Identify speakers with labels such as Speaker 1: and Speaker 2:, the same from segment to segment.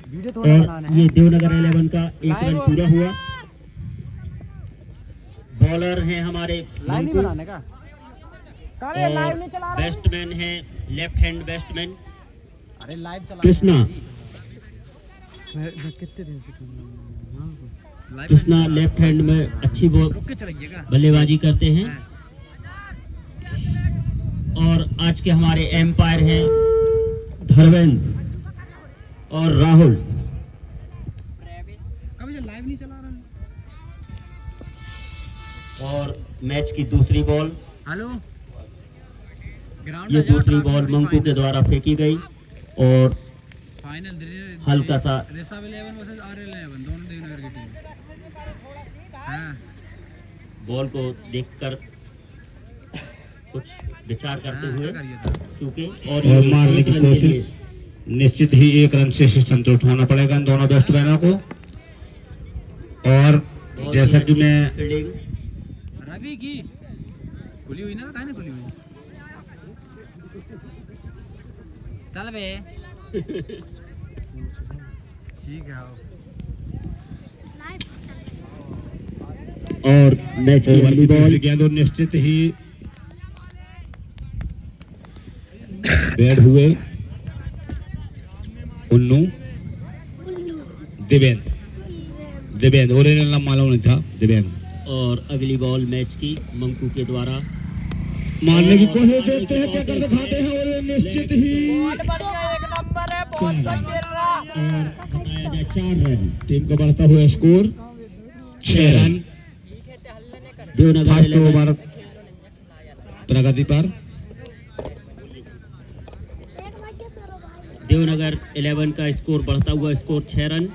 Speaker 1: और ये देवनगर 11 का एक रन पूरा हुआ। बॉलर हैं हमारे मंकू और बैट्समैन है left hand batsman Krishna. Krishna left hand में अच्छी बल्लेबाजी करते हैं। और आज के हमारे एम्पायर हैं धर्मेंद्र और राहुल। और मैच की दूसरी बॉल, ये दूसरी बॉल मंकू के द्वारा फेंकी गई और हल्का सा बॉल को देखकर कुछ विचार करते हुए चूके और
Speaker 2: मारने की कोशिश। निश्चित ही एक रन से संतुष्ट होना पड़ेगा इन दोनों बैट्समैनों को। और जैसा कि मैं
Speaker 3: रवि की खुली हुई ना, कहाँ खुली हुई चल बे ठीक है।
Speaker 2: और मैच की वाली बॉल गेंद निश्चित ही बैट हुए उन्नू दिव्यांग ओरिजिनल नाम मालूम नहीं था दिव्यांग।
Speaker 1: और अगली बॉल मैच की मंकू के द्वारा
Speaker 2: मारने की कोशिश देते हैं, क्या कर दिखाते हैं और निश्चित ही
Speaker 3: एक नंबर है, बहुत सही खेल रहा।
Speaker 1: और बताया जाए 4 रन।
Speaker 2: टीम का बढ़ता हुआ score 6 run.
Speaker 1: Devnagar
Speaker 2: first
Speaker 1: 11
Speaker 2: over प्रगति पर।
Speaker 1: देवनगर 11 का स्कोर बढ़ता हुआ स्कोर 6 रन।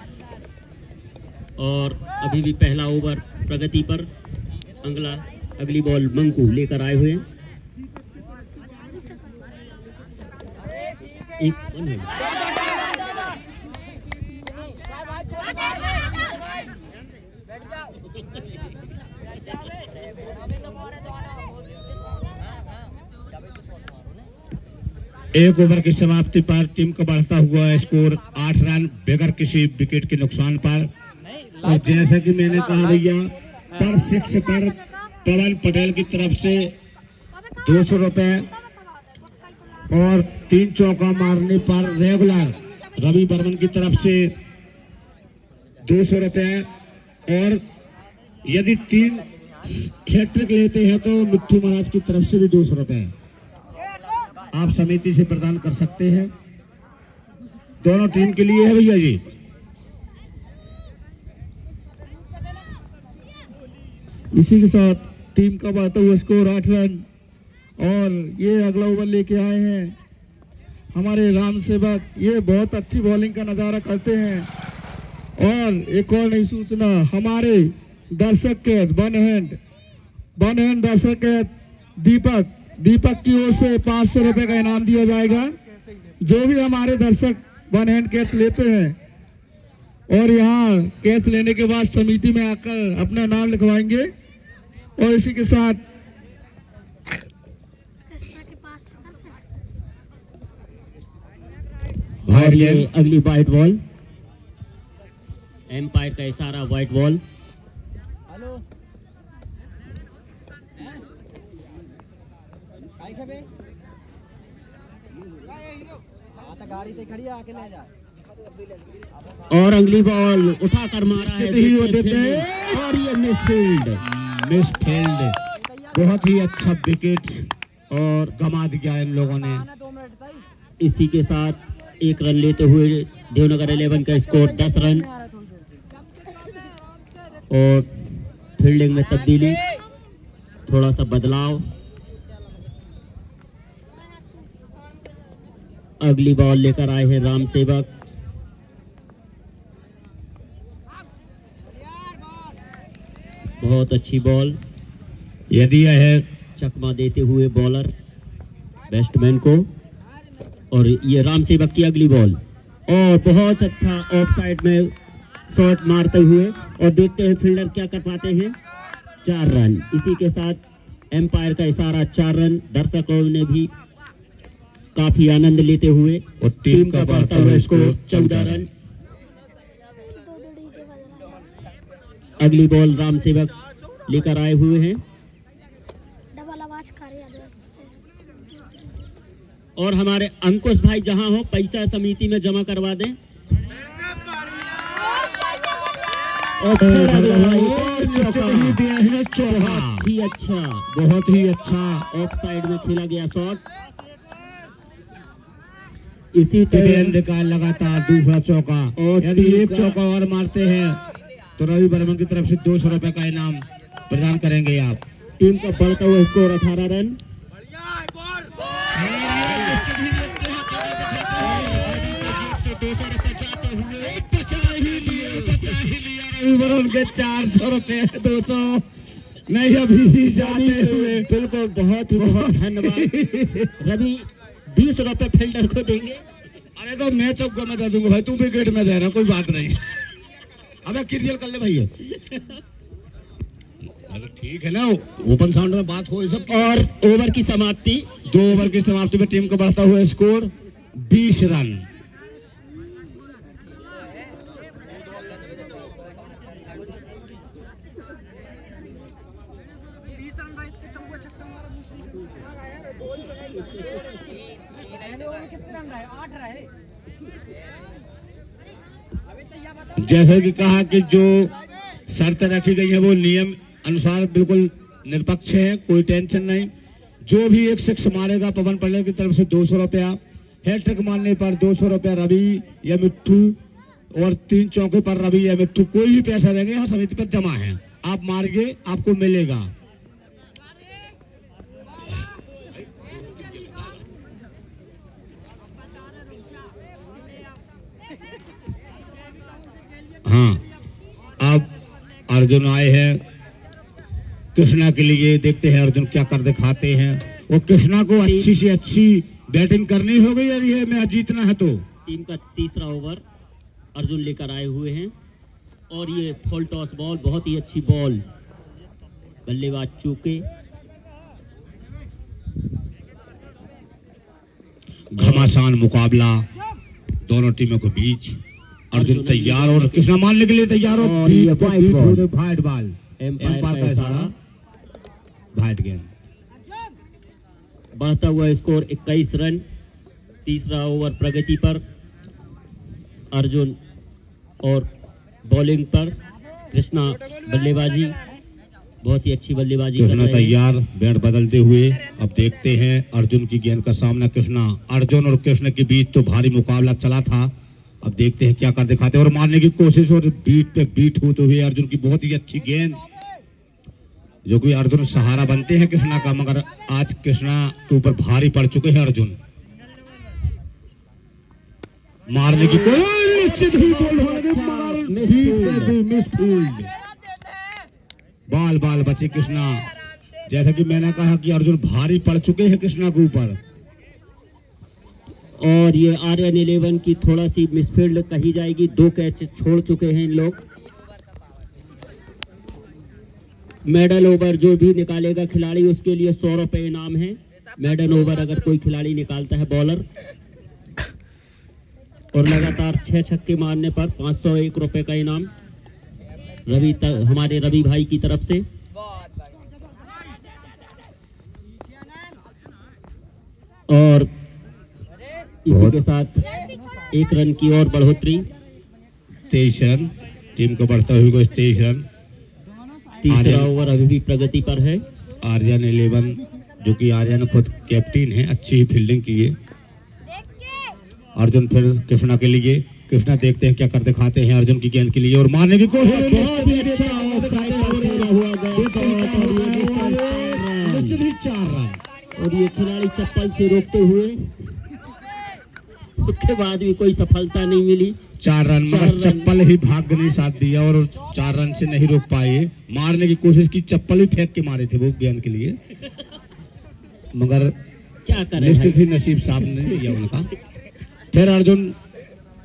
Speaker 1: और अभी भी पहला ओवर प्रगति पर। अगली बॉल मंकू लेकर आए हुए हैं।
Speaker 2: एक ओवर की समाप्ति पर टीम का बढ़ता हुआ स्कोर 8 रन बगैर किसी विकेट के नुकसान पर। और जैसा कि मैंने कहा भैया, पर 6 पर पवन पटेल की तरफ से 200 रुपए और 3 चौका मारने पर रेगुलर रवि बर्मन की तरफ से 200 रुपए। और यदि 3 हैट्रिक लेते हैं तो मिट्टू महाराज की तरफ से भी 200 रुपए आप समिति से प्रदान कर सकते हैं। दोनों टीम के लिए है भैया जी।
Speaker 4: इसी के साथ टीम का बढ़ता हुआ स्कोर 8 रन। और ये अगला ओवर लेके आए हैं हमारे राम सेवक। ये बहुत अच्छी बॉलिंग का नज़ारा करते हैं। और एक और नई सूचना, हमारे दर्शक कैच वन हैंड दर्शक कैच दीपक की ओर से 500 रुपए का इनाम दिया जाएगा। जो भी हमारे दर्शक वन हैंड कैच लेते हैं और यहाँ कैच लेने के बाद समिति में आकर अपना नाम लिखवाएंगे। और इसी के साथ
Speaker 1: और ये अगली व्हाइट बॉल, एम्पायर का इशारा व्हाइट बॉल।
Speaker 3: गाड़ी तो खड़ी आके ले जा।
Speaker 1: और अगली बॉल उठाकर मारा है
Speaker 2: वो देते हैं और ये मिसफील्ड बहुत ही अच्छा विकेट और गंवा दिया इन लोगों ने।
Speaker 1: इसी के साथ 1 रन लेते हुए देवनगर 11 का स्कोर 10 रन। और फील्डिंग में तब्दीली, थोड़ा सा बदलाव। अगली बॉल लेकर आए हैं राम सेवक। बहुत अच्छी बॉल।
Speaker 2: यदि यह
Speaker 1: चकमा देते हुए बॉलर बैट्समैन को। और ये राम सेवक की अगली बॉल और बहुत अच्छा ऑफ साइड में शॉट मारते हुए। और देखते हैं फील्डर क्या कर पाते हैं। 4 रन। इसी के साथ एम्पायर का इशारा 4 रन। दर्शकों ने भी काफी आनंद लेते हुए
Speaker 2: और टीम का बढ़ता हुआ स्कोर
Speaker 1: 14 रन। अगली बॉल राम सेवक लेकर आए हुए हैं
Speaker 5: डबल आवाज कर
Speaker 1: और हमारे अंकुश भाई जहां हो पैसा समिति में जमा करवा दें। और फिर अगला चौका ही अच्छा,
Speaker 2: बहुत ही अच्छा
Speaker 1: ऑफ साइड में खेला गया शॉट। इसी
Speaker 2: तरह
Speaker 1: तरह
Speaker 2: का लगातार दूसरा चौका,
Speaker 1: और
Speaker 2: यदि
Speaker 1: टीम
Speaker 2: एक
Speaker 1: का-
Speaker 2: चौका और मारते हैं तो रवि वर्मा की तरफ से 200 रुपए का इनाम प्रदान करेंगे आप।
Speaker 1: टीम का बढ़ता हुआ स्कोर 18 रन।
Speaker 2: उनके 400 रुपए 200 नहीं अभी भी जाते हुए।
Speaker 1: बिल्कुल, बहुत ही बहुत धन्यवाद। रवि 20 रुपए फील्डर को देंगे।
Speaker 2: अरे तो मैं चौका में दे दूंगा भाई, तू विकेट में दे रहा, कोई बात नहीं। अबे क्लियर कर ले भैया। अरे ठीक है ना, ओपन साउंड में बात हो ये सब।
Speaker 1: और ओवर की समाप्ति
Speaker 2: 2 ओवर की समाप्ति में टीम का बढ़ता हुआ स्कोर 20 रन। जैसे कि कहा कि जो शर्त रखी गई है वो नियम अनुसार बिल्कुल निरपक्ष है, कोई टेंशन नहीं। जो भी एक सिक्स मारेगा पवन पटेल की तरफ से 200 रुपया, हैट्रिक मारने पर 200 रुपया रवि या मिट्टू, और 3 चौके पर रवि या मिट्टू कोई भी पैसा देंगे यहाँ समिति पर जमा है, आप मारिए आपको मिलेगा। हाँ, अब अर्जुन आए हैं कृष्णा के लिए, देखते हैं अर्जुन क्या कर दिखाते हैं। वो कृष्णा को अच्छी से अच्छी बैटिंग करनी होगी यदि है मैच जीतना है तो।
Speaker 1: टीम का तीसरा ओवर अर्जुन लेकर आए हुए हैं और ये फुल टॉस बॉल, बहुत ही अच्छी बॉल, बल्लेबाज चूके।
Speaker 2: घमासान मुकाबला दोनों टीमों के बीच। अर्जुन तैयार और कृष्णा मारने के लिए तैयार हो।
Speaker 1: और ये wide ball.
Speaker 2: Wide ball,
Speaker 1: umpire
Speaker 2: umpire का इशारा, वाइड गेंद।
Speaker 1: बढ़ता हुआ स्कोर 21 रन। तीसरा ओवर प्रगति पर अर्जुन और बॉलिंग पर कृष्णा बल्लेबाजी, बहुत ही अच्छी बल्लेबाजी कर
Speaker 2: कृष्णा
Speaker 1: रहे हैं।
Speaker 2: तैयार, बैट बदलते हुए। अब देखते हैं अर्जुन की गेंद का सामना कृष्णा। अर्जुन और कृष्ण के बीच तो भारी मुकाबला चला था, अब देखते हैं क्या कर दिखाते हैं। और मारने की कोशिश और बीट पे बीट होते हुए अर्जुन की बहुत ही अच्छी गेंद, जो कि अर्जुन सहारा बनते हैं कृष्णा का, मगर आज कृष्णा के ऊपर भारी पड़ चुके हैं अर्जुन। मारने की कोई निश्चित ही बॉल हो गई, मगर फील्ड पे भी मिस फील्ड। बाल बाल बचे कृष्णा। जैसा कि मैंने कहा कि अर्जुन भारी पड़ चुके हैं कृष्णा के ऊपर।
Speaker 1: और ये आर्यन 11 की थोड़ा सी मिसफील्ड कही जाएगी, 2 कैच छोड़ चुके हैं इन लोग। मेडल ओवर जो भी निकालेगा खिलाड़ी उसके लिए 100 रुपए इनाम है। मेडल ओवर अगर कोई खिलाड़ी निकालता है बॉलर, और लगातार 6 छक्के मारने पर 501 रुपए का इनाम हमारे रवि भाई की तरफ से। और इसी के साथ 1 रन की और बढ़ोतरी।
Speaker 2: 23 रन टीम को बढ़ता हुआ 23 रन।
Speaker 1: तीसरा ओवर अभी भी प्रगति पर है।
Speaker 2: आर्यन 11, जो कि आर्यन खुद कैप्टन है, अच्छी ही फील्डिंग की है। अर्जुन फिर कृष्णा के लिए, कृष्णा देखते हैं क्या कर दिखाते हैं अर्जुन की गेंद के लिए, और मारने की कोशिश।
Speaker 1: बहुत ही अच्छा ऑफसाइड पर खेला हुआ गया शॉट,
Speaker 2: निश्चित ही 4 रन।
Speaker 1: और ये खिलाड़ी चप्पल से रोकते हुए, उसके बाद भी कोई सफलता नहीं मिली।
Speaker 2: 4 रन, मगर चप्पल ही भाग्य ने साथ दिया और 4 रन से नहीं रोक पाए। मारने की कोशिश की, चप्पल ही फेंक के मारे थे वो गेंद के लिए, मगर
Speaker 1: क्या करें
Speaker 2: निश्चित ही नसीब साथ नहीं दिया उनका। फिर अर्जुन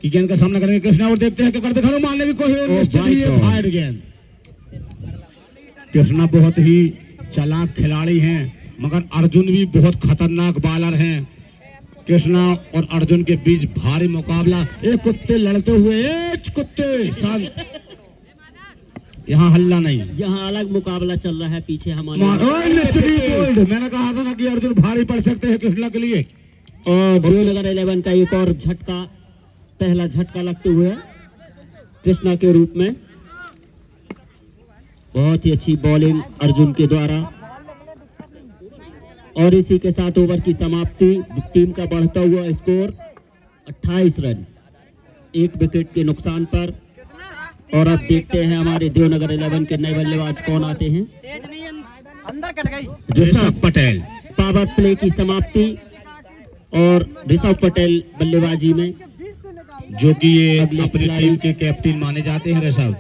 Speaker 2: की गेंद का सामना करेंगे कृष्णा, और देखते हैं क्या करते खड़े। मारने की कोशिश, निश्चित ही ये वाइड गेंद। कृष्णा बहुत ही चालाक खिलाड़ी हैं, मगर अर्जुन भी बहुत खतरनाक बॉलर हैं। कृष्णा और अर्जुन के बीच भारी मुकाबला। एक कुत्ते लड़ते हुए, एक कुत्ते शांत। यहाँ हल्ला नहीं।
Speaker 1: यहाँ अलग मुकाबला चल रहा है पीछे हमारे।
Speaker 2: मैंने कहा था ना कि अर्जुन भारी पड़ सकते हैं कृष्णा के लिए।
Speaker 1: और देवनगर 11 का एक और झटका, पहला झटका लगते हुए कृष्णा के रूप में। बहुत ही अच्छी बॉलिंग अर्जुन के द्वारा। और इसी के साथ ओवर की समाप्ति। टीम का बढ़ता हुआ स्कोर 28 रन, 1 विकेट के नुकसान पर। और अब देखते हैं हमारे देवनगर 11 के नए बल्लेबाज कौन आते हैं।
Speaker 2: ऋषभ पटेल।
Speaker 1: पावर प्ले की समाप्ति और ऋषभ पटेल बल्लेबाजी में,
Speaker 2: जो कि ये अपनी टीम के कैप्टन माने जाते हैं। ऋषभ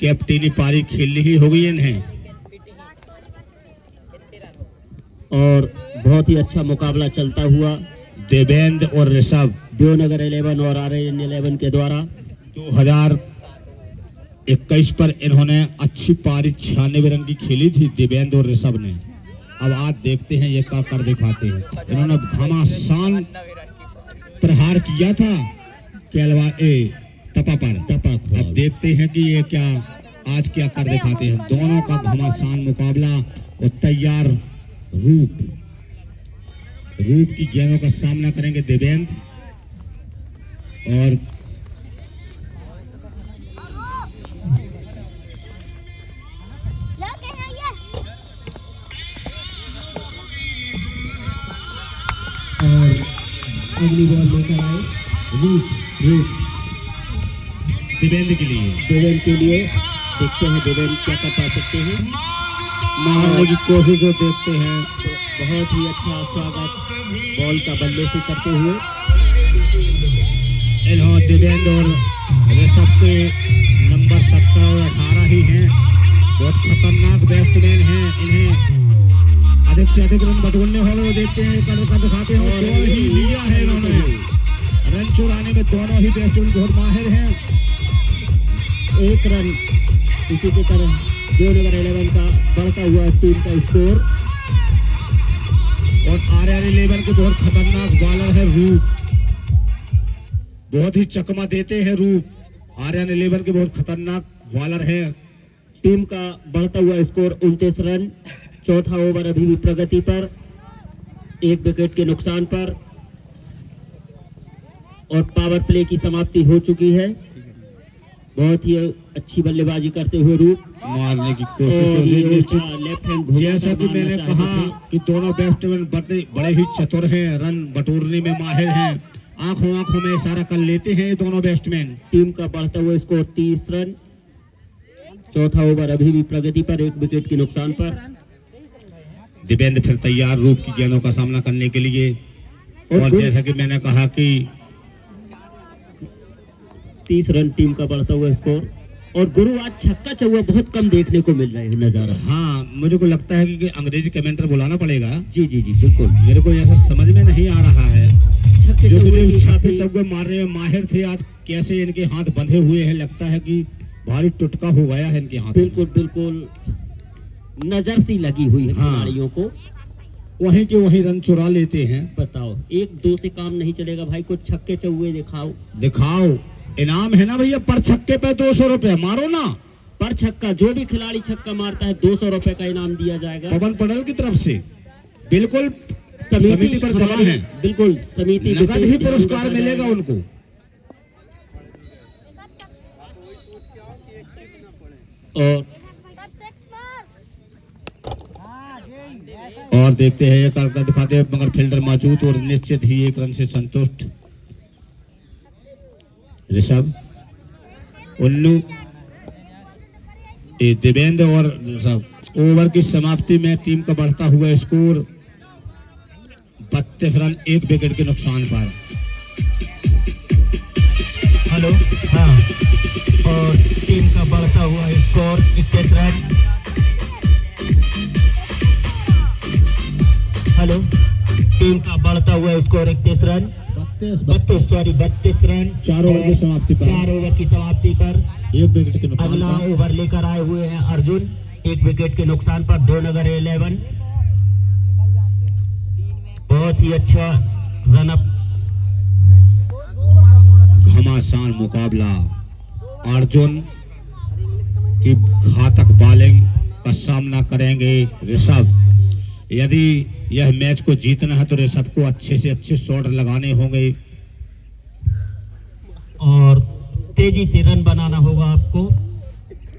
Speaker 2: कैप्टनी पारी खेलनी ही हो गई इन्हें।
Speaker 1: और बहुत ही अच्छा मुकाबला चलता हुआ
Speaker 2: देवेंद्र और ऋषभ
Speaker 1: देवनगर 11 और RN 11 के द्वारा।
Speaker 2: 2021 पर इन्होंने अच्छी पारी 96 रन की खेली थी देवेंद्र और ऋषभ ने। अब आज देखते हैं ये क्या कर दिखाते हैं। इन्होंने घमासान प्रहार किया था तपा पर। अब देखते हैं कि ये क्या आज क्या कर दिखाते हैं। दोनों का घमासान मुकाबला और तैयार रूप की गेंदों का सामना करेंगे देवेंद्र। और
Speaker 1: अगली बॉल लेकर आए रूप
Speaker 2: देवेंद्र के लिए।
Speaker 1: देखते हैं देवेंद्र क्या कर पा सकते हैं।
Speaker 2: मारने की कोशिश जो देखते हैं।
Speaker 1: बहुत ही अच्छा स्वागत बॉल का बल्ले से करते हुए।
Speaker 2: इन्होंने देवेंद्र और ऋषभ के नंबर 17 और 18 ही हैं। बहुत खतरनाक बैट्समैन हैं। इन्हें अधिक से अधिक रन बटोरने वाले देखते हैं, कर दिखाते हैं। और ही लिया है इन्होंने रन चुराने में। दोनों ही बैट्समैन बहुत माहिर हैं।
Speaker 1: 1 रन इसी की तरह देवनगर 11 का बढ़ता हुआ टीम का स्कोर।
Speaker 2: और RN 11 के बहुत खतरनाक बॉलर है रूप। बहुत ही चकमा देते हैं रूप। RN 11 के बहुत खतरनाक बॉलर है।
Speaker 1: टीम का बढ़ता हुआ स्कोर 29 रन। चौथा ओवर अभी भी प्रगति पर, 1 विकेट के नुकसान पर। और पावर प्ले की समाप्ति हो चुकी है। बहुत ही अच्छी बल्लेबाजी करते हुए रूप
Speaker 2: मारने की कोशिश।
Speaker 1: लेफ्ट हैंड
Speaker 2: जैसा कि मैंने कहा कि दोनों बैट्समैन बड़े ही चतुर हैं, रन बटोरने में माहिर हैं। आंखों में इशारा कर लेते हैं ये दोनों बैट्समैन।
Speaker 1: टीम का बढ़ता हुआ स्कोर 30 रन। चौथा ओवर अभी भी प्रगति पर, 1 विकेट के नुकसान पर।
Speaker 2: देवेंद्र फिर तैयार रूप की गेंदों का सामना करने के लिए। और जैसा कि मैंने कहा कि
Speaker 1: 30 रन टीम का बढ़ता हुआ स्कोर। और गुरु आज छक्का चौका बहुत कम देखने को मिल रहे हैं नजारा।
Speaker 2: हाँ, मुझे को लगता है कि अंग्रेजी कमेंटर बुलाना पड़ेगा।
Speaker 1: जी बिल्कुल।
Speaker 2: मेरे को ऐसा समझ में नहीं आ रहा है।
Speaker 1: छक्के
Speaker 2: चौके मारने में माहिर थे, आज कैसे इनके हाथ बंधे हुए हैं। लगता है कि भारी टुटका हो गया है इनके हाथ।
Speaker 1: बिल्कुल नजर सी लगी हुई है खिलाड़ियों को।
Speaker 2: वहीं के वहीं रन चुरा लेते हैं।
Speaker 1: बताओ, 1-2 से काम नहीं चलेगा भाई। कुछ छक्के चौके
Speaker 2: दिखाओ। इनाम है ना भैया, पर छक्के पे 200 रुपए मारो ना।
Speaker 1: पर छक्का, जो भी खिलाड़ी छक्का मारता है 200 रुपए का इनाम दिया जाएगा
Speaker 2: पवन पटेल की तरफ से। बिल्कुल
Speaker 1: समिति
Speaker 2: पर जमा है।
Speaker 1: बिल्कुल समिति
Speaker 2: नकद ही पुरस्कार मिलेगा उनको। और देखते हैं ये करके दिखाते हैं, मगर फील्डर मौजूद और निश्चित ही 1 रन से संतुष्ट ऋषभ, उन्नू, देवेंद्र और ऋषभ। ओवर की समाप्ति में टीम का बढ़ता हुआ स्कोर 32 रन, 1 विकेट के नुकसान पर।
Speaker 1: हेलो, हाँ। और टीम का बढ़ता हुआ स्कोर 21 रन। हेलो, टीम का बढ़ता हुआ स्कोर 31 रन। 32 रन।
Speaker 2: 4 ओवर की समाप्ति पर।
Speaker 1: 4 ओवर की समाप्ति पर
Speaker 2: 1 विकेट के नुकसान।
Speaker 1: अगला ओवर लेकर आए हुए हैं अर्जुन, 1 विकेट के नुकसान पर। देवनगर 11 बहुत ही अच्छा रन अप।
Speaker 2: घमासान मुकाबला। अर्जुन कि घातक बॉलिंग का सामना करेंगे ऋषभ। यदि यह मैच को जीतना है तो ऋषभ को अच्छे से अच्छे शॉट लगाने होंगे
Speaker 1: और तेजी से रन बनाना होगा आपको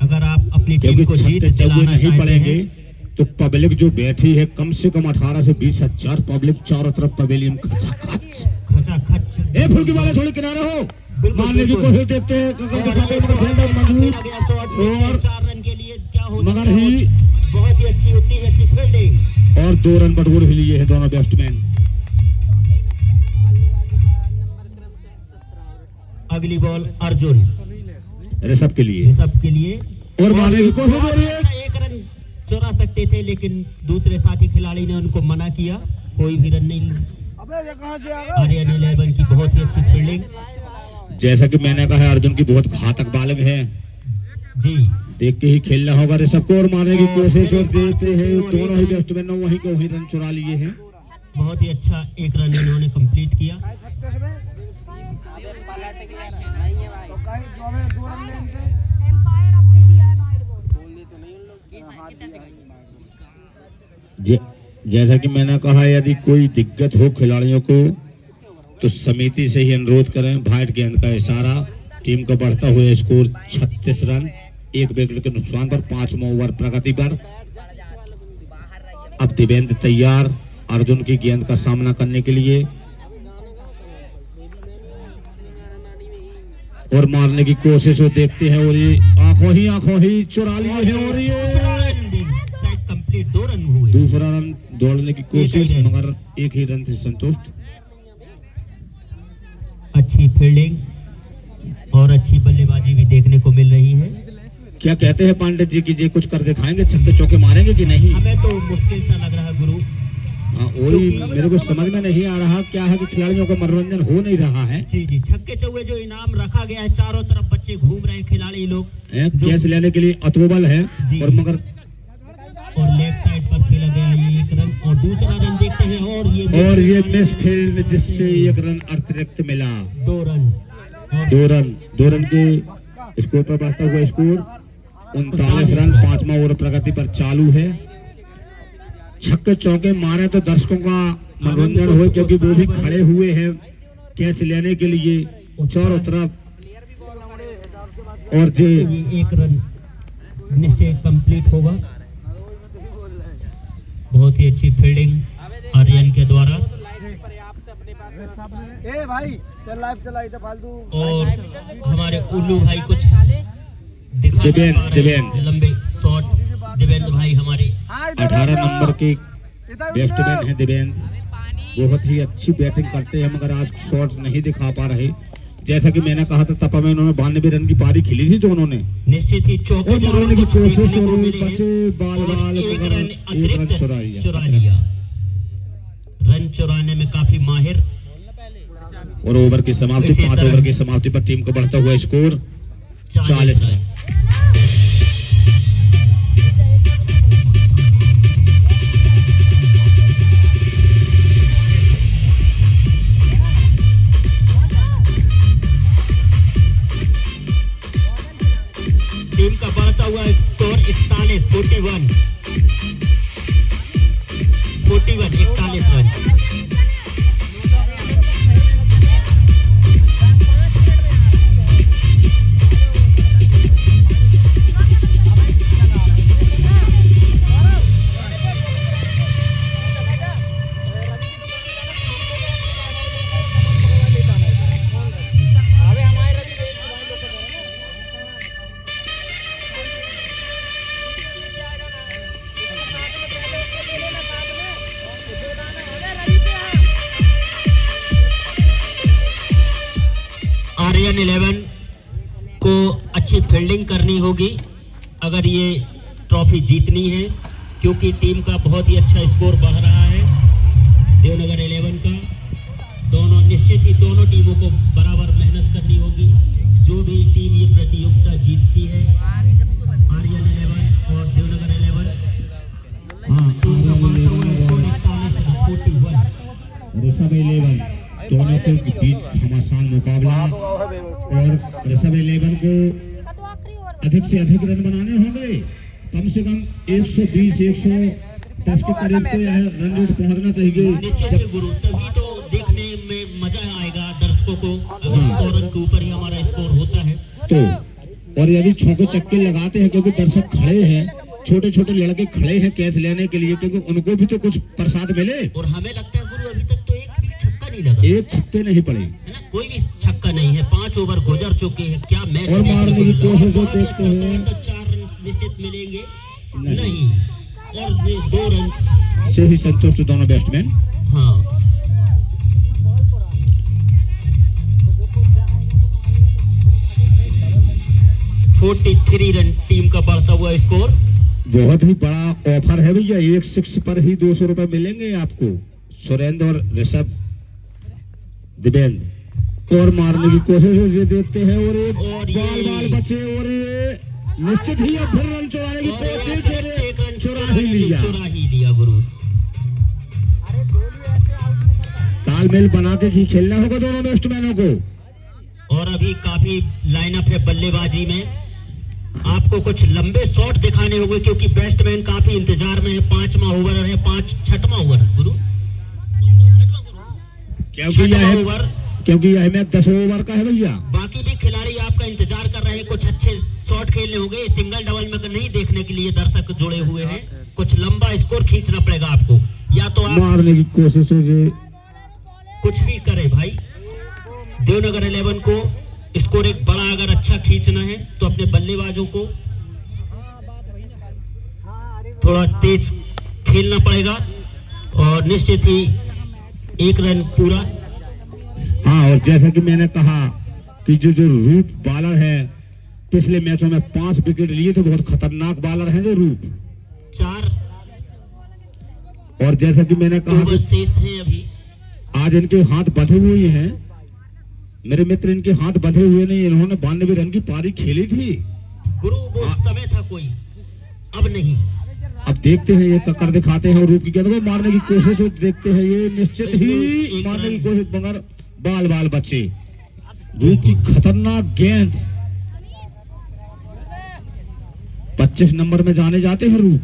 Speaker 1: अगर आप अपनी टीम
Speaker 2: क्योंकि
Speaker 1: को जीत
Speaker 2: छक्के चौके
Speaker 1: दिलाना
Speaker 2: नहीं
Speaker 1: चाहते
Speaker 2: पड़ेंगे
Speaker 1: हैं।
Speaker 2: तो पब्लिक जो बैठी है कम से कम 18 से 20 हजार पब्लिक चारों तरफ पवेलियन खचाखच।
Speaker 1: खचाखच
Speaker 2: ए फुल्की वाले थोड़ी किनारे हो,
Speaker 1: बिल्कुल,
Speaker 2: मारने की
Speaker 1: बिल्कुल।
Speaker 2: कोशिश देखते हैं मगर फील्डर मौजूद और
Speaker 1: 4 रन के लिए क्या हो
Speaker 2: मगर ही
Speaker 1: बहुत ही अच्छी उतनी ही अच्छी फील्डिंग
Speaker 2: और 2 रन बटोर भी लिए हैं दोनों बैट्समैन।
Speaker 1: अगली बॉल अर्जुन
Speaker 2: ऋषभ के लिए
Speaker 1: ऋषभ के लिए
Speaker 2: और मारने की कोशिश हो रही है।
Speaker 1: एक रन चुरा सकते थे लेकिन दूसरे साथी खिलाड़ी ने उनको मना किया, कोई भी रन नहीं। आर्यन 11 की बहुत ही अच्छी फील्डिंग।
Speaker 2: जैसा कि मैंने कहा अर्जुन की बहुत घातक बॉलिंग है
Speaker 1: जी,
Speaker 2: देख के ही खेलना होगा ऋषभ को और मारने की कोशिश और देखते हैं दोनों ही बैट्समैन वहीं के वहीं रन चुरा लिए हैं।
Speaker 1: बहुत ही अच्छा एक रन इन्होंने कंप्लीट किया।
Speaker 2: जैसा कि मैंने कहा यदि कोई दिक्कत हो खिलाड़ियों को तो समिति से ही अनुरोध करें। वाइट गेंद का इशारा, टीम का बढ़ता हुआ स्कोर 36 रन 1 विकेट के नुकसान पर 5वां ओवर प्रगति पर। अब दिवेंद्र तैयार अर्जुन की गेंद का सामना करने के लिए और मारने की कोशिश हो देखते हैं और ये आंखों ही चुरा लिए हैं और ये
Speaker 1: कंप्लीट 2 रन हुए।
Speaker 2: दूसरा रन दौड़ने की कोशिश मगर एक ही रन से संतुष्ट।
Speaker 1: अच्छी फील्डिंग और अच्छी बल्लेबाजी भी देखने को मिल रही है।
Speaker 2: क्या कहते हैं पंडित जी की जी कुछ कर दिखाएंगे, छक्के चौके मारेंगे कि नहीं?
Speaker 1: हमें तो मुश्किल सा लग रहा है गुरु।
Speaker 2: हाँ वही मेरे को समझ में नहीं आ रहा क्या है कि खिलाड़ियों का मनोरंजन हो नहीं रहा है।
Speaker 1: जी जी, छक्के चौके जो इनाम रखा गया है चारों तरफ बच्चे घूम रहे हैं, खिलाड़ी लोग
Speaker 2: कैच लेने के लिए अतोबल है और मगर
Speaker 1: और लेफ्ट साइड पर खेला गया ये 1 रन और दूसरा रन देखते हैं और
Speaker 2: ये मिस फील्ड जिससे 1 रन अतिरिक्त मिला।
Speaker 1: 2 रन
Speaker 2: 2 रन के स्कोर पर बढ़ता हुआ स्कोर 39 रन 5वां ओवर प्रगति पर चालू है। छक्के चौके मारे तो दर्शकों का मनोरंजन हो क्योंकि वो भी खड़े हुए हैं कैच लेने के लिए चारों तरफ और जो
Speaker 1: 1 रन निश्चय कंप्लीट होगा। बहुत ही अच्छी फील्डिंग आर्यन के द्वारा
Speaker 3: ए भाई चल लाइव चलाई तो फालतू
Speaker 1: और हमारे उल्लू भाई कुछ दिखा नहीं पा रहे हैं। लंबे शॉट देवेंद्र भाई हमारे
Speaker 2: 18 नंबर के बैट्समैन हैं देवेंद्र, बहुत ही अच्छी बैटिंग करते हैं मगर आज शॉट नहीं दिखा पा रहे। जैसा कि मैंने कहा था तपा में उन्होंने 92 रन की पारी खेली थी जो उन्होंने
Speaker 1: निश्चित ही चौके
Speaker 2: और मारने की कोशिश और बचे बाल
Speaker 1: एक रन
Speaker 2: एक रन
Speaker 1: चुरा लिया। रन चुराने में काफी माहिर।
Speaker 2: और ओवर की समाप्ति 5 ओवर की समाप्ति पर टीम को बढ़ता हुआ स्कोर 40 रन।
Speaker 1: टीम का बढ़ता हुआ स्कोर 41 रन। आर्यन 11 को अच्छी फील्डिंग करनी होगी अगर ये ट्रॉफी जीतनी है क्योंकि टीम का बहुत ही अच्छा स्कोर बढ़ रहा है देवनगर 11 का। दोनों निश्चित ही दोनों टीमों को बराबर मेहनत करनी होगी। जो भी टीम ये प्रतियोगिता जीतती है आर्यन 11 और देवनगर 11
Speaker 2: ऋषभ 11 दोनों के बीच घमासान मुकाबला और ऋषभ 11 को अधिक से अधिक रन बनाने होंगे। कम से कम 120 110 के करीब तो यह रन रेट पहुंचना चाहिए।
Speaker 1: निश्चित ही गुरु, तभी तो देखने में मजा आएगा दर्शकों को। अगर 100 रन के ऊपर ही हमारा स्कोर होता है
Speaker 2: तो, और यदि छक्के चक्के लगाते हैं, क्योंकि दर्शक खड़े हैं, छोटे छोटे लड़के खड़े हैं कैच लेने के लिए, क्योंकि उनको भी तो कुछ प्रसाद मिले।
Speaker 1: और हमें लगता है गुरु अभी तक तो एक भी छक्का नहीं लगा,
Speaker 2: एक छक्के नहीं पड़े,
Speaker 1: है ना, कोई भी छक्का नहीं है। 5 ओवर गुजर चुके हैं, क्या मैच
Speaker 2: और मारने की कोशिश जो देखते
Speaker 1: अच्छा
Speaker 2: हैं
Speaker 1: तो 4 रन निश्चित मिलेंगे नहीं, और 2 रन
Speaker 2: से ही संतुष्ट दोनों बैट्समैन।
Speaker 1: हाँ 43 रन टीम का बढ़ता हुआ स्कोर।
Speaker 2: बहुत ही बड़ा ऑफर है भैया, एक 6 पर ही 200 रुपए मिलेंगे आपको। सुरेंद्र और ऋषभ दिव्येंद्र और मारने की कोशिश ये देखते हैं, और एक बाल बचे, और निश्चित ही अब फिर रन चुराने की कोशिश, चुरा ही लिया गुरु।
Speaker 4: तालमेल बना के ही खेलना होगा दोनों बैट्समैनों को।
Speaker 1: और अभी काफी लाइनअप है बल्लेबाजी में, आपको कुछ लंबे शॉट दिखाने होंगे क्योंकि बैट्समैन काफी इंतजार में है। 5वां ओवर है, 6वां ओवर गुरु,
Speaker 2: क्योंकि यह मैच 10 ओवर का है भैया।
Speaker 1: बाकी भी खिलाड़ी आपका इंतजार कर रहे हैं, कुछ अच्छे शॉट खेलने होंगे। सिंगल डबल में नहीं देखने के लिए दर्शक जुड़े हुए हैं, कुछ लंबा स्कोर खींचना पड़ेगा आपको, या तो आप
Speaker 2: मारने की कोशिश है,
Speaker 1: कुछ भी करे भाई। देवनगर 11 को स्कोर एक बड़ा अगर अच्छा खींचना है तो अपने बल्लेबाजों को थोड़ा तेज खेलना पड़ेगा, और निश्चित ही 1 रन पूरा।
Speaker 2: हाँ, और जैसा कि मैंने कहा कि जो रूप बॉलर है, पिछले मैचों में 5 विकेट लिए थे, बहुत खतरनाक बॉलर हैं जो रूप।
Speaker 1: 4
Speaker 2: और जैसा कि मैंने कहा कि
Speaker 1: शेष है अभी,
Speaker 2: आज इनके हाथ बंधे हुए हैं मेरे मित्र, इनके हाथ बंधे हुए नहीं, इन्होंने 92 रन की पारी खेली थी
Speaker 1: गुरु, वो समय था कोई, अब नहीं।
Speaker 2: अब देखते हैं ये कर दिखाते हैं, और रूप की गेंद को मारने की कोशिश देखते हैं, ये निश्चित ही मारने की कोशिश, मगर बाल बचे। रूप की खतरनाक गेंद, 25 नंबर में जाने जाते हैं रूप।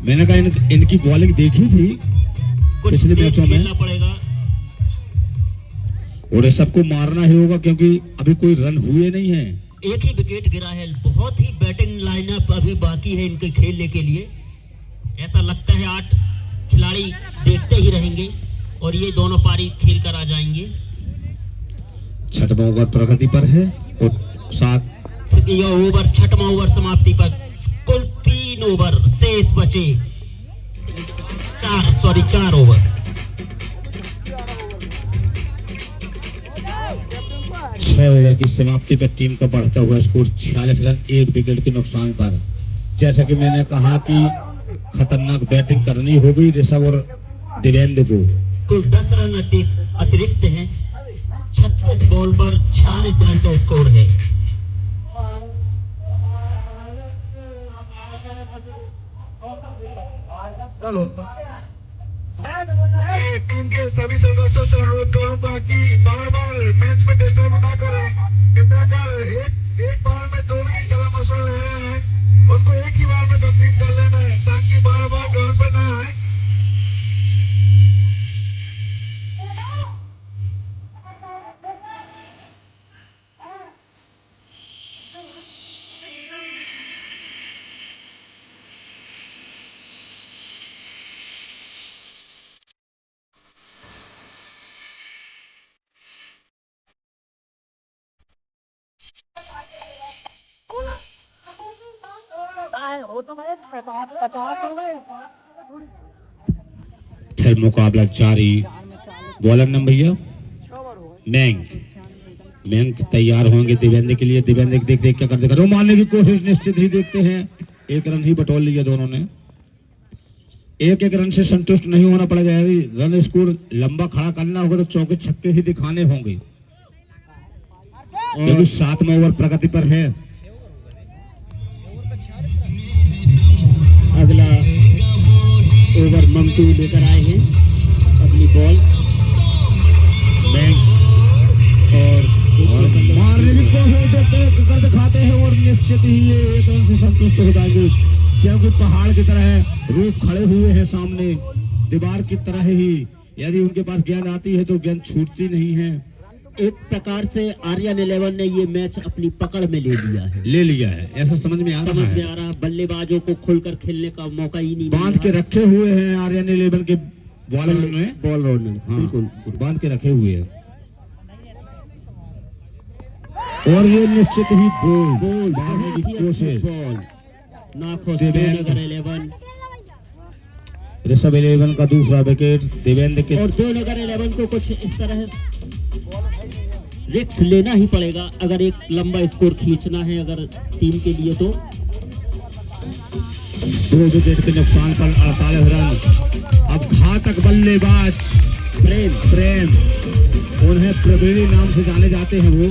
Speaker 2: मैंने कहा इनकी बॉलिंग देखी थी पिछले मैचों में,
Speaker 1: पड़ेगा
Speaker 2: और सबको मारना ही होगा क्योंकि अभी कोई रन हुए नहीं है।
Speaker 1: एक ही विकेट गिरा है, बहुत ही बैटिंग लाइनअप अभी बाकी है इनके खेलने के लिए। ऐसा लगता है 8 खिलाड़ी देखते ही रहेंगे और ये दोनों पारी खेल कर आ जाएंगे।
Speaker 2: 6वां ओवर प्रगति पर है और 7
Speaker 1: ओवर 6वां ओवर समाप्ति पर, कुल 3 ओवर शेष बचे, 4 ओवर।
Speaker 2: 6 ओवर की समाप्ति पर टीम का बढ़ता हुआ स्कोर 46 रन 1 विकेट के नुकसान पर। जैसा कि मैंने कहा कि खतरनाक बैटिंग करनी होगी ऋषभ और दिव्येंद्र को।
Speaker 1: कुल 10 रन अतिरिक्त हैं, 36 बॉल पर 46 रन का स्कोर है।
Speaker 6: टीम के सभी सदस्यों से अनुरोध करूंगा कि बार-बार मैच में डिस्टर्ब ना करें। एक बार में 2 ही सलाह मशवरा ले रहे हैं, उनको एक ही बार में कंप्लीट कर लेना है ताकि बार-बार ग्राउंड पर ना आए।
Speaker 2: फिर मुकाबला जारी। बॉलर नंबर भैया मैंग तैयार होंगे दिव्येंद्र के लिए। दिव्येंद्र देखते क्या करते करो, मारने की कोशिश निश्चित ही देखते हैं। 1 रन ही बटोर लिया दोनों ने। 1 रन से संतुष्ट नहीं होना पड़ेगा, रन स्कोर लंबा खड़ा करना होगा तो चौके छक्के ही दिखाने होंगे, क्योंकि 7वां ओवर प्रगति पर है।
Speaker 1: अगला ओवर ममटू लेकर आए हैं अपनी बॉल,
Speaker 2: बैंक और मारने की कोशिश देखते निश्चित ही ये एक रन से संतुष्ट हो जाएंगे, क्योंकि पहाड़ की तरह रूप खड़े हुए हैं सामने, दीवार की तरह ही। यदि उनके पास गेंद आती है तो गेंद छूटती नहीं है।
Speaker 1: एक प्रकार से आर्यन 11 ने ये मैच अपनी पकड़ में
Speaker 2: ले लिया है, ऐसा समझ में आ रहा है।
Speaker 1: बल्लेबाजों को खुलकर खेलने का मौका ही नहीं
Speaker 2: बांध के रखे हुए हैं आर्यन 11 के बॉलरों ने,
Speaker 1: बिल्कुल
Speaker 2: बांध के रखे हुए हैं। और ये निश्चित ही बॉल मारने की कोशिश,
Speaker 1: नाखुश देवेंद्र 11
Speaker 2: ऋषभ 11 का दूसरा विकेट देवेंद्र के।
Speaker 1: और देवेंद्र 11 को कुछ इस तरह रिस्क लेना ही पड़ेगा अगर एक लंबा स्कोर खींचना है अगर टीम के लिए। तो
Speaker 2: 2 विकेट के नुकसान पर 48 रन। अब घातक बल्लेबाज प्रेम, उन्हें प्रवीणी नाम से जाने जाते हैं, वो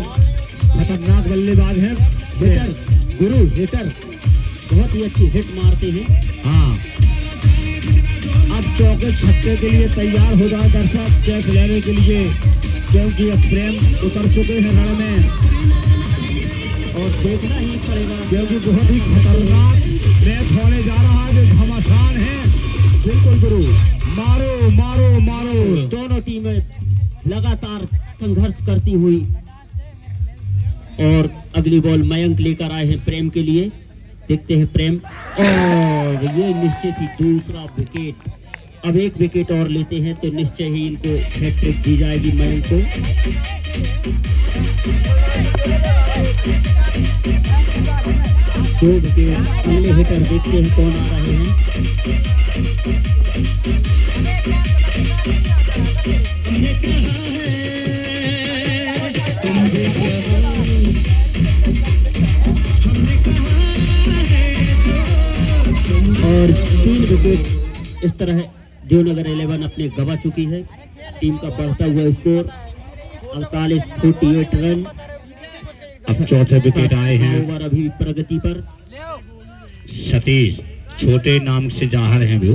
Speaker 2: खतरनाक बल्लेबाज है।
Speaker 1: हिटर बहुत ही अच्छी हिट मारते हैं।
Speaker 2: हाँ, अब चौके छक्के के लिए तैयार हो जाए दर्शक कैच लेने के लिए, क्योंकि अब प्रेम उतर चुके हैं रण में
Speaker 1: और देखना ही पड़ेगा,
Speaker 2: क्योंकि बहुत ही खतरनाक मैच होने जा रहा है, जो घमासान है।
Speaker 1: बिल्कुल गुरु,
Speaker 2: मारो मारो मारो।
Speaker 1: दोनों टीमें लगातार संघर्ष करती हुई। और अगली बॉल मयंक लेकर आए हैं प्रेम के लिए, देखते हैं प्रेम, और ये निश्चित ही दूसरा विकेट। अब एक विकेट और लेते हैं तो निश्चय ही इनको हैट्रिक दी जाएगी मयंक को। दो विकेट, अगले हिटर देखते हैं कौन आ रहे हैं। और 3 विकेट इस तरह देवनगर 11 अपने गवा चुकी है। टीम का बढ़ता हुआ स्कोर 48 रन।
Speaker 2: अब चौथे विकेट आए हैं।
Speaker 1: ओवर अभी प्रगति पर।
Speaker 2: सतीश, छोटे नाम से जाहिर हैं वो,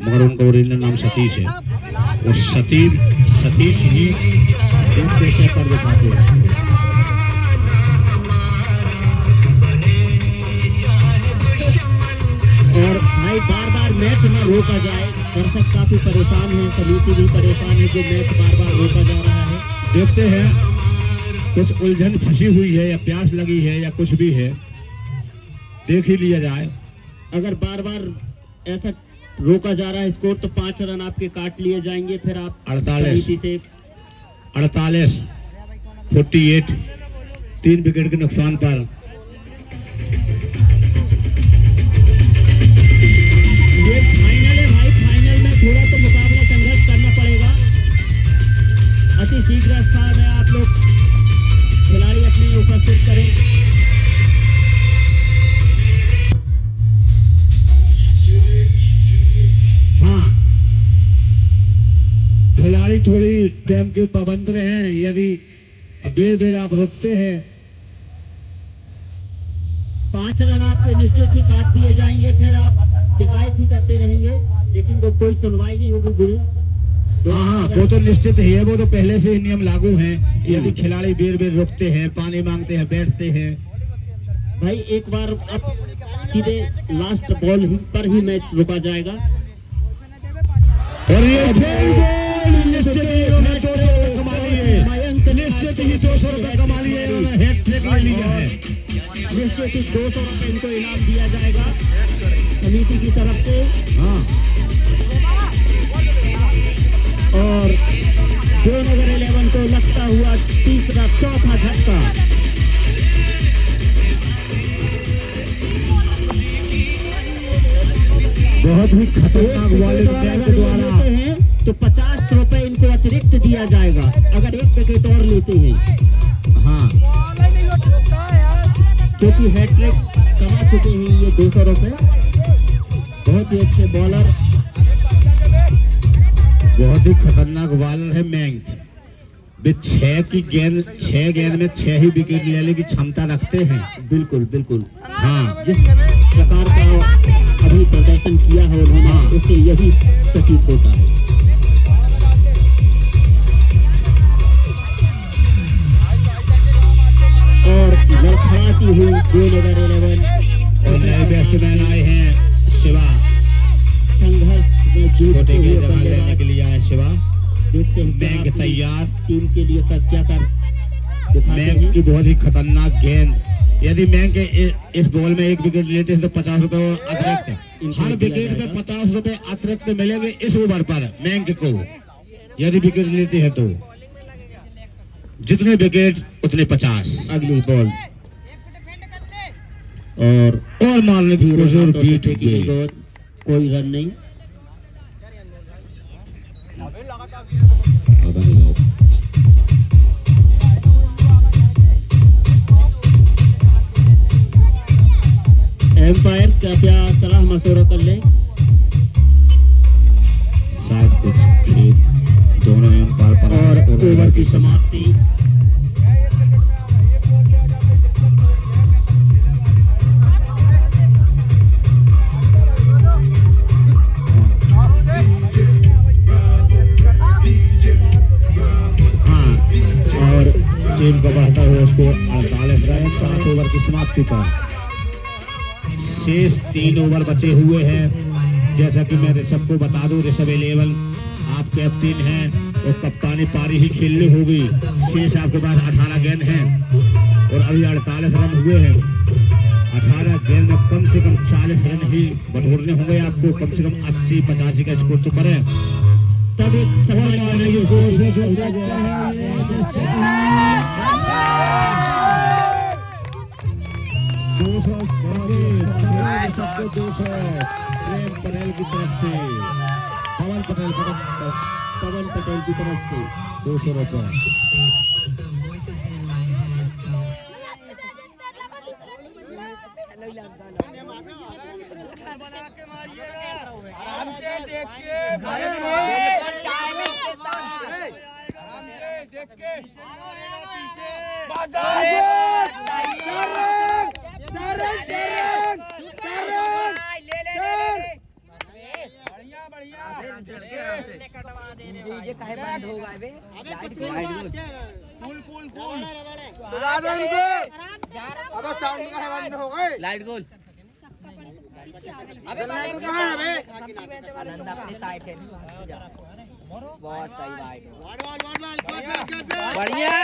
Speaker 2: मगर उनका ओरिजिनल नाम सतीश है। और सतीश ही कर दिखाते हैं।
Speaker 1: और भाई बार बार मैच न रोका जाए, दर्शक काफी परेशान है, समिति भी परेशान है जो मैच बार बार रोका जा रहा है।
Speaker 2: देखते हैं कुछ उलझन फंसी हुई है या प्यास लगी है या कुछ भी है, देख ही लिया जाए।
Speaker 1: अगर बार बार ऐसा रोका जा रहा है स्कोर तो 5 रन आपके काट लिए जाएंगे, फिर आप
Speaker 2: 48
Speaker 1: से
Speaker 2: 48 3 विकेट के नुकसान पर।
Speaker 1: ये फाइनल है भाई, फाइनल में थोड़ा तो मुकाबला संघर्ष करना पड़ेगा। अति शीघ्र स्थान में आप लोग खिलाड़ी अपने उपस्थित करें।
Speaker 2: हाँ, खिलाड़ी थोड़ी टाइम के पाबंद रहे, यदि बेर आप रुकते हैं
Speaker 1: 5 रन आपके निश्चित ही काट दिए जाएंगे, फिर आप शिकायत ही करते रहेंगे, लेकिन वो कोई सुनवाई नहीं होगी गुरु।
Speaker 2: हाँ, वो तो निश्चित ही है, वो तो पहले से ही नियम लागू हैं। यदि खिलाड़ी बेर रुकते हैं, पानी मांगते हैं, बैठते हैं,
Speaker 1: भाई एक बार अब सीधे लास्ट बॉल ही पर ही मैच रुका जाएगा।
Speaker 2: और ये निश्चित ही 200 कमा लिए, निश्चित ही 200 रुपए कमा लिए, इन्होंने हैट्रिक ले लिया है।
Speaker 1: निश्चित ही 200 रुपए इनको इनाम दिया जाएगा समिति की तरफ से।
Speaker 2: हाँ,
Speaker 1: और देवनगर 11 को लगता हुआ तीसरा चौथा झटका।
Speaker 2: बहुत ही खतरनाक वाले के द्वारा
Speaker 1: हैं तो 50 रुपए इनको अतिरिक्त दिया जाएगा अगर एक विकेट और लेते हैं।
Speaker 2: हाँ,
Speaker 1: क्योंकि हैट्रिक कमा चुके हैं ये 200 रुपए। बहुत ही अच्छे बॉलर,
Speaker 2: बहुत ही खतरनाक बॉलर है मैंक। वे 6 गेंद में 6 ही विकेट लेने की क्षमता रखते हैं।
Speaker 1: बिल्कुल बिल्कुल।
Speaker 2: हाँ,
Speaker 1: जिस प्रकार का अभी प्रदर्शन किया है उन्होंने, उससे यही प्रतीत होता है। और लड़खड़ाती हुई 2011
Speaker 2: और नए बैट्समैन आए हैं शिवा,
Speaker 1: संघर्ष में
Speaker 2: छोटे
Speaker 1: जूझते
Speaker 2: के
Speaker 1: हुए
Speaker 2: जगह लेने
Speaker 1: बल्लेबाज।
Speaker 2: के लिए आए शिवा।
Speaker 1: देखते हैं
Speaker 2: मैंग
Speaker 1: क्या
Speaker 2: तैयार।
Speaker 1: टीम के लिए क्या कर दिखाते
Speaker 2: मैंग
Speaker 1: हैं।
Speaker 2: की बहुत ही खतरनाक गेंद, यदि मैंग के इस बॉल में एक विकेट लेते हैं तो 50 रुपए अतिरिक्त, हर विकेट में 50 रुपए अतिरिक्त मिलेंगे इस ओवर पर मैंग को, यदि विकेट लेते हैं तो। जितने विकेट उतने 50।
Speaker 1: अगली बॉल और
Speaker 2: मारने की
Speaker 1: धीरे
Speaker 2: कोशिश और
Speaker 1: हाथों से
Speaker 2: बीट
Speaker 1: फेंकी गई
Speaker 2: गई।
Speaker 1: गेंद, कोई रन नहीं। एम्पायर कृपया सलाह मशवरा कर लें।
Speaker 2: शायद कुछ खेल दोनों एम्पायर पर
Speaker 1: और ओवर की समाप्ति।
Speaker 2: और टीम को बढ़ता हुआ स्कोर 48 रन 5 ओवर की समाप्ति पर। शेष 3 ओवर बचे हुए हैं। जैसा कि मैं ऋषभ को बता दूं, ऋषभ 11 आप कैप्टन हैं और कप्तानी पारी ही खेलनी होगी। शेष आपके पास 18 गेंद हैं और अभी 48 रन हुए हैं। 18 गेंद में कम से कम 40 रन ही बटोरने होंगे आपको, कम से कम 80-85 का स्कोर तो करें, तब एक सफल मारने की कोशिश जो देखता है 200 सबको 200 प्रेम पटेल की तरफ से, पवन पटेल की तरफ से 200 रुपए।
Speaker 3: लाइट गोल
Speaker 7: अबे कहाँ है बे? अपनी साइड है। बहुत सही भाई। बढ़िया।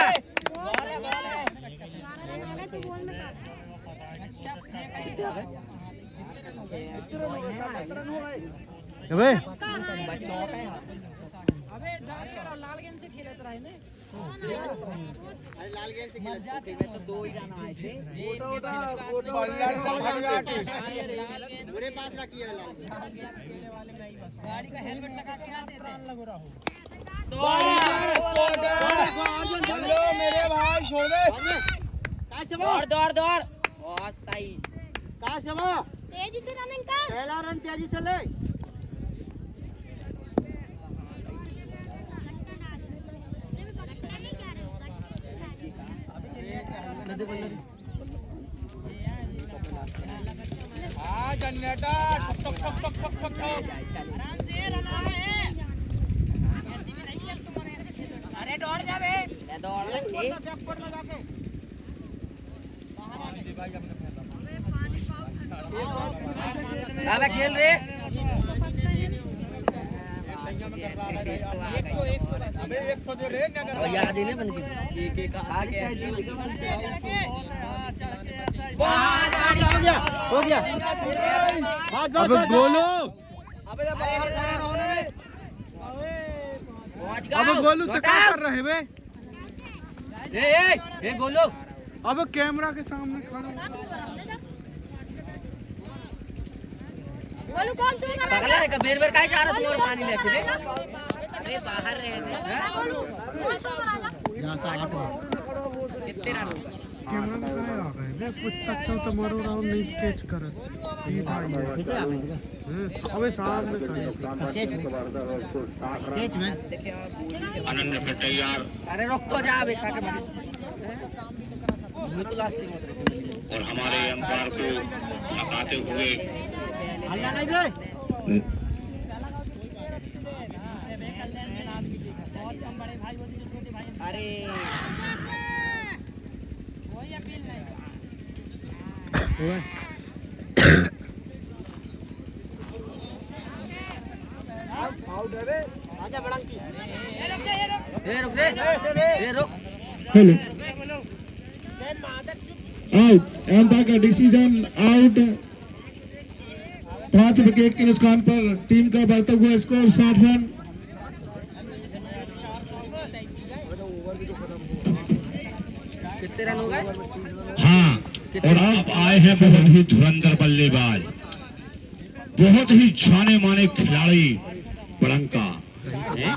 Speaker 7: बच्चों का
Speaker 8: अबे लाल गेंद से खेलत रहे ने।
Speaker 7: लाल गेंद से खेले तो 2 ही रन आए थे। मेरे पास रखी है
Speaker 8: गाड़ी का हेलमेट लगा के आते थे। लग रहा हो।
Speaker 7: हेलो मेरे भाई छोड़ दे। दौड़ दौड़। बहुत सही। कहाँ से वो?
Speaker 5: तेजी से रनिंग कर।
Speaker 7: पहला रन तेजी से ले।
Speaker 8: अरे दौड़ जा बे।
Speaker 7: दौड़
Speaker 8: अबे खेल रे।
Speaker 7: याद ही नहीं बन गई। हो गया।
Speaker 3: अबे गोलू, अबे गोलू तो क्या कर रहे बे?
Speaker 8: ए गोलो।
Speaker 3: अबे कैमरा के सामने खड़ा।
Speaker 5: बोलो कौन सा
Speaker 8: पगला है का बेर बेर काहे जा रहा तू और पानी लेके बे?
Speaker 7: अरे बाहर रहे
Speaker 5: बोलो कौन सा राजा
Speaker 7: यहाँ से 8 कितने रन होगा?
Speaker 3: कैमरा में कहाँ आ गए? देख कुछ अच्छा तो मारो राउंड नहीं कैच कर। अबे सामने खड़े।
Speaker 7: कैच में
Speaker 2: आनंद फिर तैयार
Speaker 8: अरे रुक तो जा बे काके मार।
Speaker 2: और हमारे अंपायर को थकाते हुए
Speaker 7: हल्ला नहीं बे।
Speaker 8: अरे
Speaker 7: कोई अपील नहीं। आउट है बे आजा बड़ंकी ए रुक
Speaker 4: हेलो आउट। एम्पायर का डिसीजन आउट। 5 विकेट के नुकसान पर टीम का बढ़ता हुआ स्कोर 60 रन।
Speaker 7: कितने रन हो गए?
Speaker 2: हाँ, और अब आए हैं बहुत ही धुरंधर बल्लेबाज, बहुत ही जाने माने खिलाड़ी बड़ंका।
Speaker 1: क्या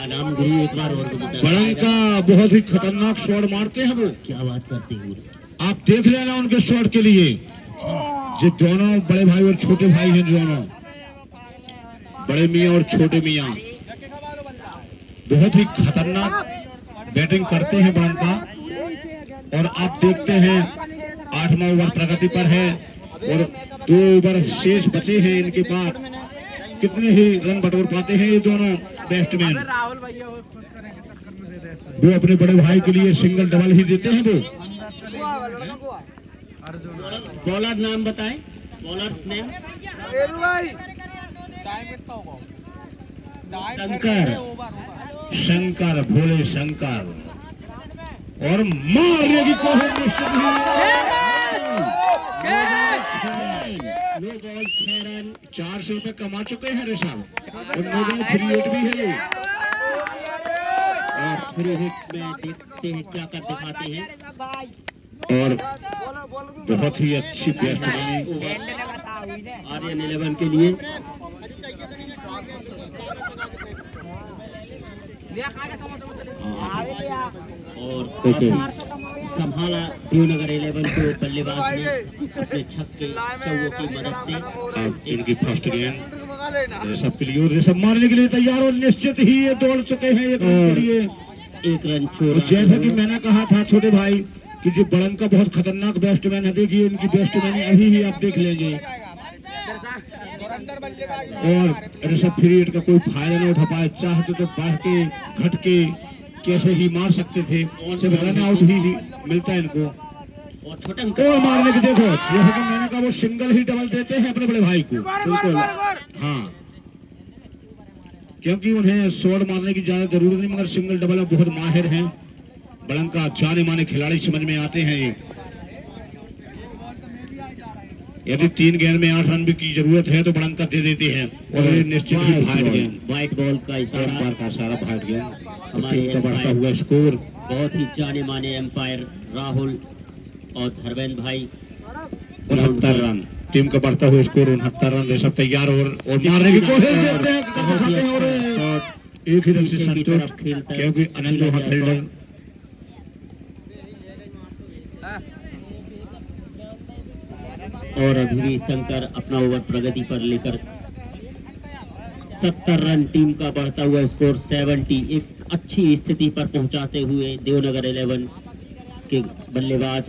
Speaker 1: नाम गुरु, एक बार और बता।
Speaker 2: बड़ंका बहुत ही खतरनाक शॉट मारते हैं वो।
Speaker 1: क्या बात करते हैं गुरु,
Speaker 2: आप देख लेना उनके शॉट के लिए। जो दोनों बड़े भाई और छोटे भाई हैं, दोनों बड़े मियाँ और छोटे मियाँ बहुत ही खतरनाक बैटिंग करते हैं बड़ंका। और आप देखते हैं 8वां ओवर प्रगति पर है और 2 ओवर शेष बचे हैं इनके पास। कितने ही रन बटोर पाते हैं ये दोनों बैट्समैन।
Speaker 8: राहुल भैया वो खुश करेंगे चक्कर में दे दे ऐसा।
Speaker 2: वो अपने बड़े भाई के लिए सिंगल डबल ही देते हैं वो।
Speaker 1: बॉलर नाम बताएं, बॉलर्स नेम।
Speaker 7: एरू भाई टाइम कितना होगा?
Speaker 2: शंकर, शंकर, भोले शंकर। और मारने की कोशिश निश्चित है। नो बॉल 6 रन, 400 रुपए कमा चुके हैं ऋषभ। और नो बॉल फ्री हिट भी है ये।
Speaker 1: और फ्री हिट में देखते हैं क्या कर दिखाते हैं।
Speaker 2: और बहुत ही अच्छी बैट्समैन
Speaker 1: आर्यन 11 के लिए। और संभाला देवनगर 11 को बल्लेबाज ने अपने छक्के चौकों की मदद से।
Speaker 2: अब इनकी फर्स्ट गेंद ऋषभ के लिए, और ऋषभ मारने के लिए तैयार और निश्चित ही ये दौड़ चुके हैं 1 रन के लिए।
Speaker 1: 1 रन चोर।
Speaker 2: जैसा कि मैंने कहा था छोटे भाई कि जो बड़ंका बहुत खतरनाक बैट्समैन है, देखिए इनकी बैट्समैन अभी ही आप देख लेंगे। और ऋषभ फ्री हिट का कोई फायदा नहीं उठा पाए। चाहते तो बढ़ के घट के कैसे ही मार सकते थे, सिर्फ रन आउट ही मिलता है इनको।
Speaker 1: और छोटे
Speaker 2: और मारने की देखो, जैसे कि मैंने कहा वो सिंगल ही डबल देते हैं अपने बड़े भाई को। बिल्कुल हाँ, क्योंकि उन्हें शॉट मारने की ज्यादा जरूरत नहीं, मगर सिंगल डबल में बहुत माहिर हैं। बड़ंका जाने माने खिलाड़ी समझ में आते हैं ये। यदि 3 गेंद में 8 रन भी की जरूरत है तो बड़ंका दे देते हैं। और ये निश्चित ही फाइट गेंद,
Speaker 1: व्हाइट बॉल का इशारा
Speaker 2: का सारा फाइट गेंद।
Speaker 1: हमारे
Speaker 2: टीम का बढ़ता हुआ स्कोर।
Speaker 1: बहुत ही जाने माने एम्पायर राहुल और धर्मेंद्र भाई।
Speaker 2: 69 रन, टीम का बढ़ता हुआ स्कोर 69 रन। ऋषभ तैयार और मारने की कोशिश करते हैं और एक ही रन से संतुष्ट, क्योंकि अनंत वहां फील्डर।
Speaker 1: और अभी भी शंकर अपना ओवर प्रगति पर लेकर 70 रन, टीम का बढ़ता हुआ स्कोर 70। एक अच्छी स्थिति पर पहुंचाते हुए देवनगर 11 के बल्लेबाज।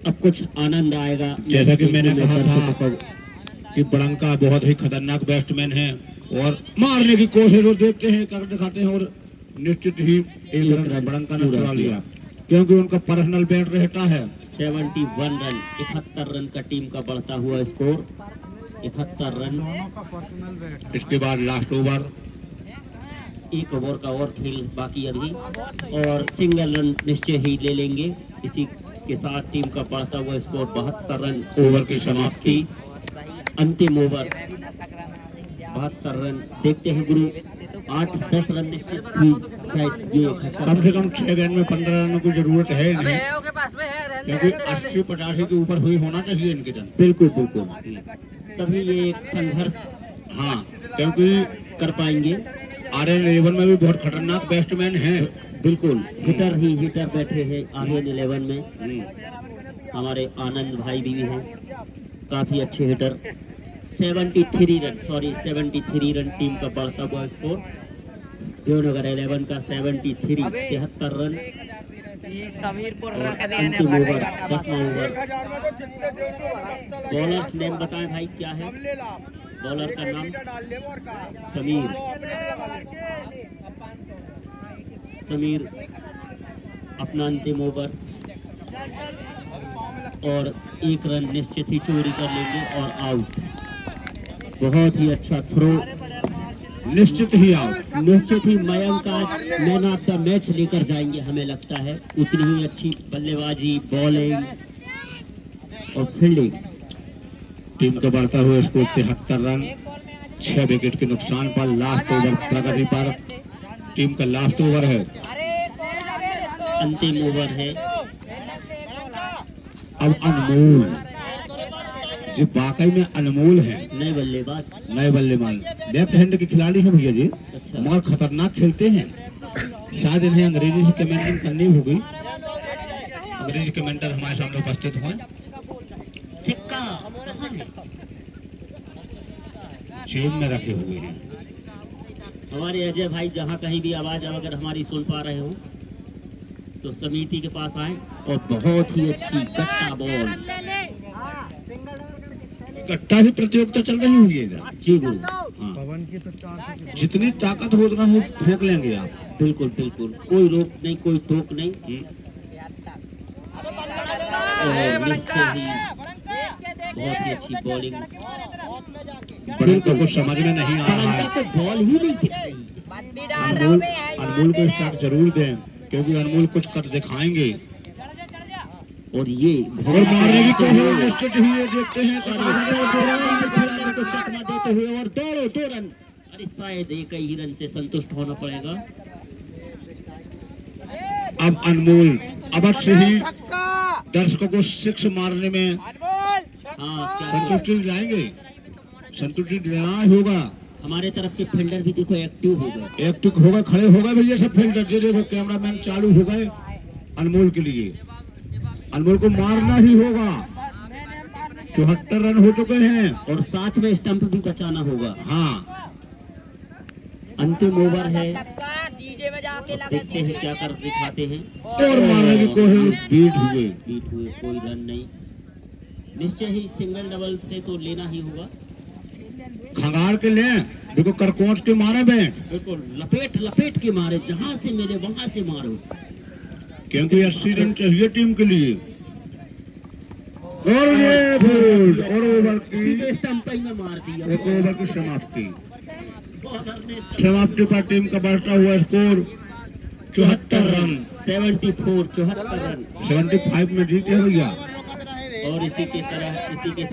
Speaker 1: अब कुछ आनंद आएगा।
Speaker 2: जैसा कि मैंने कहा था कि बड़ंका बहुत ही खतरनाक बैट्समैन है और मारने की कोशिश और देखते हैं, कर दिखाते हैं और निश्चित ही 1 रन बड़ंका ने चुरा लिया, क्योंकि उनका पर्सनल बैट रहता है।
Speaker 1: 71 रन, 71 रन का टीम का बढ़ता हुआ स्कोर 71 रन।
Speaker 2: इसके बाद लास्ट ओवर,
Speaker 1: 1 ओवर का और खेल बाकी अभी, और सिंगल रन निश्चय ही ले लेंगे। इसी के साथ टीम का बढ़ता हुआ स्कोर 72 रन। ओवर की समाप्ति, अंतिम ओवर 72 रन। देखते हैं गुरु, 8-10 रन निश्चित ही शायद ये
Speaker 2: कम से कम 6 गेंद में 15 रन की जरूरत है इन्हें, क्योंकि 80-85 के ऊपर हुई होना चाहिए इनके रन।
Speaker 1: बिल्कुल बिल्कुल, तभी ये एक संघर्ष
Speaker 2: हाँ, क्योंकि
Speaker 1: कर पाएंगे।
Speaker 2: आर्यन 11 में भी बहुत खतरनाक बैट्समैन हैं।
Speaker 1: बिल्कुल, हिटर बैठे हैं आर्यन 11 में। हमारे आनंद भाई भी हैं, काफी अच्छे हिटर। 73 रन टीम का बढ़ता हुआ स्कोर। देवनगर 11 का 73, 73 रन। अंतिम ओवर, 10वां ओवर। बॉलर्स नेम बताएं भाई, क्या है बॉलर का नाम? समीर। अपना अंतिम ओवर और 1 रन निश्चित ही चोरी कर लेंगे और आउट। बहुत ही अच्छा थ्रो,
Speaker 2: निश्चित ही आउट।
Speaker 1: निश्चित ही मयंक आज मैन ऑफ द मैच लेकर जाएंगे, हमें लगता है। उतनी ही अच्छी बल्लेबाजी, बॉलिंग और फील्डिंग।
Speaker 2: टीम का बढ़ता हुआ स्कोर 73 रन, 6 विकेट के नुकसान पर। लास्ट ओवर प्रगति पर, टीम का लास्ट ओवर है,
Speaker 1: अंतिम ओवर है।
Speaker 2: अब अनमोल, जो वाकई में अनमोल है,
Speaker 1: नए बल्लेबाज,
Speaker 2: नए बल्लेबाज, लेफ्ट हैंड के खिलाड़ी हैं भैया जी,
Speaker 1: अच्छा।
Speaker 2: मगर खतरनाक खेलते हैं। शायद इन्हें अंग्रेजी से कमेंटिंग करनी होगी। अंग्रेजी कमेंटर हमारे सामने उपस्थित हुए।
Speaker 1: सिक्का कहाँ है?
Speaker 2: जेब में रखे हुए हैं।
Speaker 1: हमारे अजय भाई जहाँ कहीं भी आवाज अगर हमारी सुन पा रहे हो तो समिति के पास आए। और बहुत ही अच्छी गट्टा बॉल,
Speaker 2: गट्टा ही प्रतियोगिता चल रही होगी इधर।
Speaker 1: जी गुरु,
Speaker 2: हाँ। जितनी ताकत हो उतना ही फेंक लेंगे आप।
Speaker 1: बिल्कुल बिल्कुल, कोई रोक नहीं, कोई टोक नहीं। और निश्चय ही बहुत ही अच्छी बॉलिंग।
Speaker 2: बड़ों को कुछ समझ में नहीं आ रहा है।
Speaker 1: को बॉल ही नहीं दिख रही है।
Speaker 2: अनमोल को स्टार्ट जरूर दें, क्योंकि अनमोल कुछ कर दिखाएंगे।
Speaker 1: और ये
Speaker 2: और मारने की कोशिश निश्चित ही ये देखते हैं
Speaker 1: खिलाड़ी को चकमा देते हुए और दौड़ो 2 रन। अरे शायद एक ही रन से संतुष्ट होना पड़ेगा।
Speaker 2: अब अनमोल अवश्य ही दर्शकों को 6 मारने में
Speaker 1: हाँ, क्या
Speaker 2: संतुष्टि दिलाएंगे, संतुष्टि दिलाना ही होगा।
Speaker 1: हमारे तरफ के फील्डर भी देखो एक्टिव हो गए।
Speaker 2: एक्टिव होगा, खड़े हो गए भैया सब फील्डर। ये देखो कैमरामैन चालू हो गए अनमोल के लिए। अनमोल को मारना ही होगा। 74 रन हो चुके हैं
Speaker 1: और साथ में स्टंप भी बचाना होगा।
Speaker 2: हाँ।
Speaker 1: अंतिम ओवर है,
Speaker 7: डीजे में जाके
Speaker 1: देखते हैं क्या कर दिखाते हैं।
Speaker 2: और मारने की कोशिश, बीट हुए।
Speaker 1: बीट हुए, कोई रन नहीं। निश्चय ही सिंगल डबल से तो लेना ही होगा।
Speaker 2: खंगार के ले, देखो करकोच के मारे बैठ।
Speaker 1: बिल्कुल लपेट लपेट के मारे, जहां से मिले वहां से मारो,
Speaker 2: क्योंकि 80 रन चाहिए टीम के लिए। और ये बोल्ड, और ओवर की
Speaker 1: सीधे स्टंपिंग में मार दिया।
Speaker 2: एक ओवर की समाप्ति।
Speaker 1: बॉलर ने स्टंप-
Speaker 2: समाप्ति पर टीम का बढ़ता हुआ स्कोर 74 रन,
Speaker 1: 74 74 रन।
Speaker 2: 75 में जीते भैया।
Speaker 1: और इसी के तरह, इसी के साथ